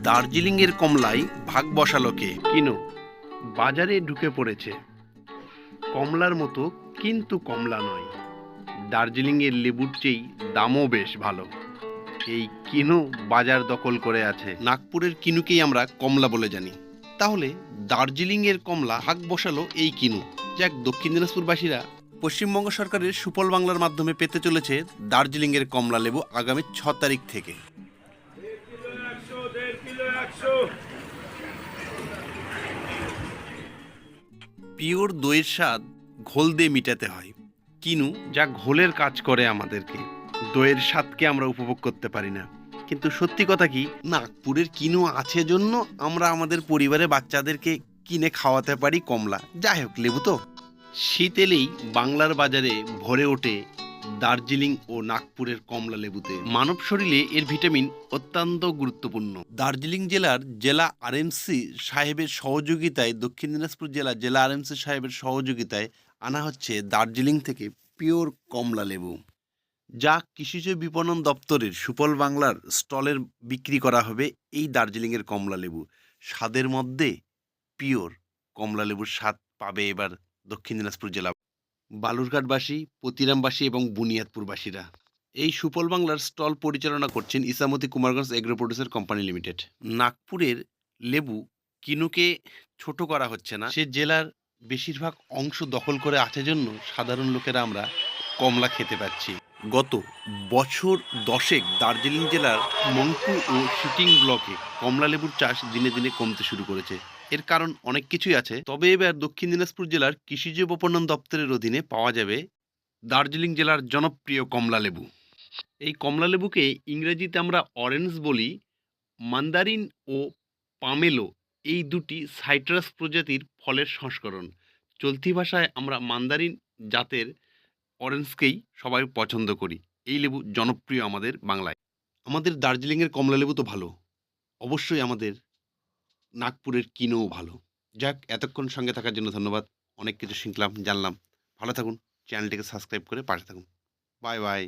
দার্জিলিংয়ের কমলায় ভাগ বসালো কে? কিনো বাজারে ঢুকে পড়েছে কমলার মতো, কিন্তু কমলা নয়। দার্জিলিংয়ের লেবুর চেয়ে দামও বেশ ভালো। এই কিনু বাজার দখল করে আছে। নাগপুরের কিনুকেই আমরা কমলা বলে জানি। তাহলে দার্জিলিংয়ের কমলা ভাগ বসালো এই কিনু। যাক, দক্ষিণ দিনাজপুরবাসীরা পশ্চিমবঙ্গ সরকারের সুফল বাংলার মাধ্যমে পেতে চলেছে দার্জিলিংয়ের কমলা লেবু আগামী 6 তারিখ থেকে। পিওর দইয়ের স্বাদ ঘোল দিয়ে মিটাতে হয়। কিনু যা ঘোলের কাজ করে আমাদেরকে, দইয়ের স্বাদকে আমরা উপভোগ করতে পারি না। কিন্তু সত্যি কথা কি, নাগপুরের কিনু আছে জন্য আমরা আমাদের পরিবারে বাচ্চাদেরকে কিনে খাওয়াতে পারি কমলা। যাই হোক, লেবু তো শীত এলেই বাংলার বাজারে ভরে ওঠে দার্জিলিং ও নাগপুরের কমলা লেবুতে। মানব শরীরে এর ভিটামিন অত্যন্ত গুরুত্বপূর্ণ। দার্জিলিং জেলার জেলা আরএমসি সাহেবের সহযোগিতায়, দক্ষিণ দিনাজপুর জেলা আরএমসি সাহেবের সহযোগিতায় আনা হচ্ছে দার্জিলিং থেকে পিওর কমলা লেবু, যা কৃষিজ বিপণন দপ্তরের সুফল বাংলার স্টলের বিক্রি করা হবে। এই দার্জিলিংয়ের কমলা লেবু স্বাদের মধ্যে পিওর কমলা লেবুর স্বাদ পাবে এবার দক্ষিণ দিনাজপুর জেলা, বালুরঘাটবাসী, পতিরামবাসী এবং বুনিয়াদপুরবাসীরা। এই সুফল বাংলার স্টল পরিচালনা করছেন Ichamati Kumarganj agro producer company limited. নাগপুরের লেবু কিনুকে ছোট করা হচ্ছে না, সে জেলার বেশিরভাগ অংশ দখল করে আছে জন্য সাধারণ লোকেরা আমরা কমলা খেতে পাচ্ছি। গত বছর দশেক দার্জিলিং জেলার মংপু ও শিটিং ব্লকে কমলা লেবুর চাষ দিনে দিনে কমতে শুরু করেছে। এর কারণ অনেক কিছুই আছে, তবে এবার দক্ষিণ দিনাজপুর জেলার কৃষিজ বিপণন দপ্তরের অধীনে পাওয়া যাবে দার্জিলিং জেলার জনপ্রিয় কমলা লেবু। এই কমলা লেবুকে ইংরেজিতে আমরা অরেঞ্জ বলি। মান্দারিন ও পামেলো এই দুটি সাইট্রাস প্রজাতির ফলের সংস্করণ। চলতি ভাষায় আমরা মান্দারিন জাতের অরেঞ্জকেই সবাই পছন্দ করি। এই লেবু জনপ্রিয় আমাদের বাংলায়। আমাদের দার্জিলিংয়ের কমলা লেবু তো ভালো, অবশ্যই আমাদের নাগপুরের কিনোও ভালো। যাক, এতক্ষণ সঙ্গে থাকার জন্য ধন্যবাদ। অনেক কিছু শিখলাম, জানলাম। ভালো থাকুন, চ্যানেলটিকে সাবস্ক্রাইব করে পাশে থাকুন। Bye bye.